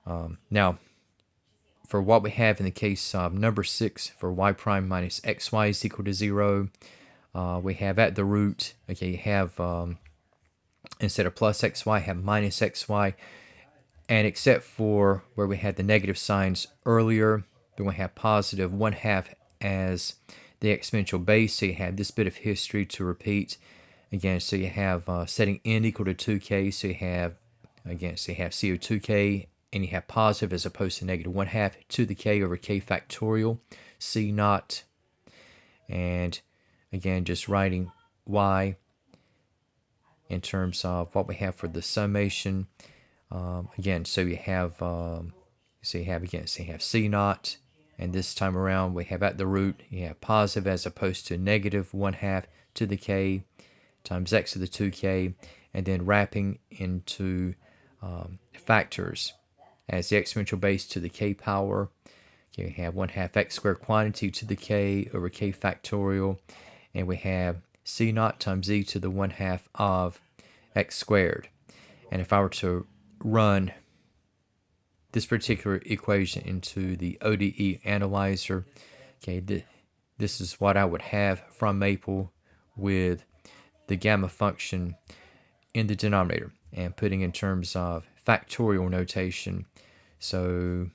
Now, for what we have in the case of number 6, for y prime minus xy is equal to 0, we have at the root, okay, you have, instead of plus xy, have minus xy. And except for where we had the negative signs earlier, we're going to have positive 1/2 as the exponential base. So you have this bit of history to repeat. Again, so you have setting n equal to 2k. So you have, again, so you have CO2k, and you have positive as opposed to negative 1/2 to the k over k factorial, c naught. And again, just writing y in terms of what we have for the summation. Again, so you have c naught, and this time around we have at the root you have positive as opposed to negative 1/2 to the k times x to the 2k, and then wrapping into factors as the exponential base to the k power. Okay, we have 1/2 x squared quantity to the k over k factorial, and we have c naught times e to the 1/2 of x squared. And if I were to run this particular equation into the ODE analyzer, okay, this is what I would have from Maple with the gamma function in the denominator and putting in terms of factorial notation. So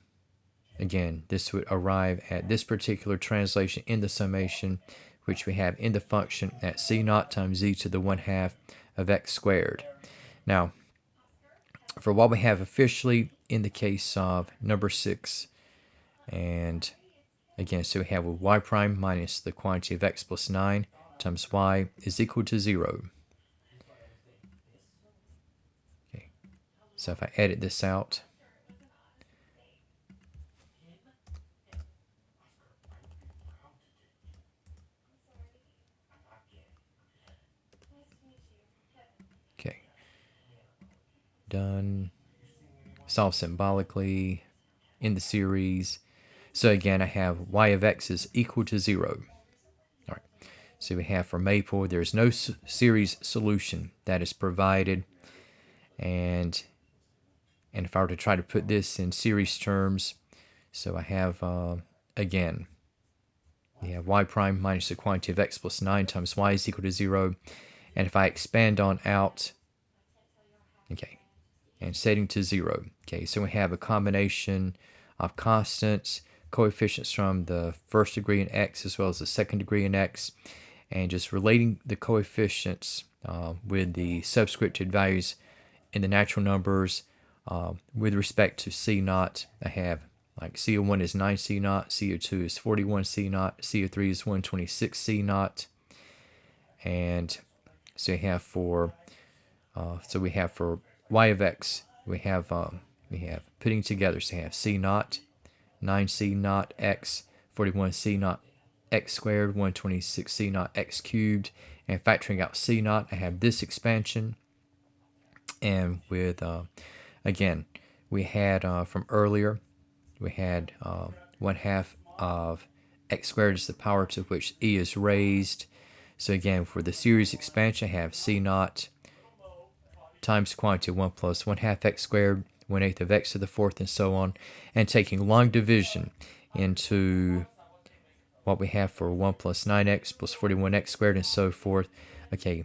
again, this would arrive at this particular translation in the summation, which we have in the function at c naught times e to the 1/2 of x squared. Now, for what we have officially in the case of number 6, and again, so we have with y prime minus the quantity of x plus 9 times y is equal to 0. Okay, so if I edit this out, okay, done, solve symbolically in the series. So again, I have y of x is equal to 0. All right. So we have for Maple, there's no series solution that is provided. And if I were to try to put this in series terms, so I have, again, we have y prime minus the quantity of x plus 9 times y is equal to 0. And if I expand on out, okay, and setting to 0, okay, so we have a combination of constants, coefficients from the first degree in x as well as the second degree in x, and just relating the coefficients with the subscripted values in the natural numbers with respect to c naught. I have like CO1 is 9 c naught, CO2 is 41 c naught, CO3 is 126 c naught, and so we have for y of x, we have putting together, so we have c naught, 9 c naught x, 41 c naught x squared, 126 c naught x cubed, and factoring out c naught, I have this expansion. And with, again, we had from earlier, we had 1/2 of x squared is the power to which e is raised. So again, for the series expansion, I have c naught times quantity 1 plus 1/2 x squared, 1/8 of x to the 4th, and so on. And taking long division into what we have for 1 plus 9x plus 41x squared, and so forth. Okay,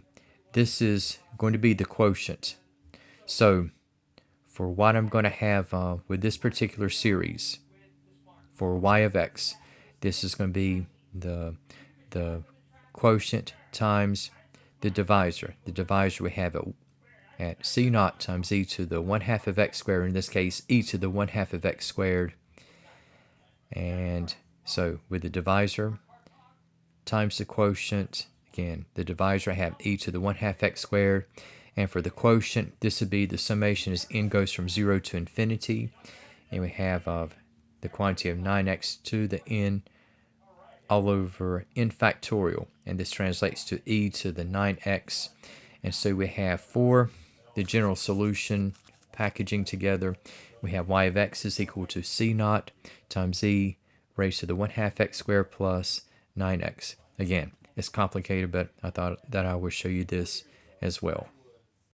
this is going to be the quotient. So for what I'm going to have with this particular series, for y of x, this is going to be the quotient times the divisor. The divisor we have at c naught times e to the 1/2 of x squared, in this case e to the 1/2 of x squared. And so with the divisor times the quotient, again, the divisor I have e to the 1/2 x squared. And for the quotient, this would be the summation as n goes from 0 to infinity. And we have the quantity of 9x to the n all over n factorial. And this translates to e to the 9x. And so we have for the general solution packaging together, we have y of x is equal to c naught times e raised to the 1/2 x squared plus 9x. Again, it's complicated, but I thought that I would show you this as well.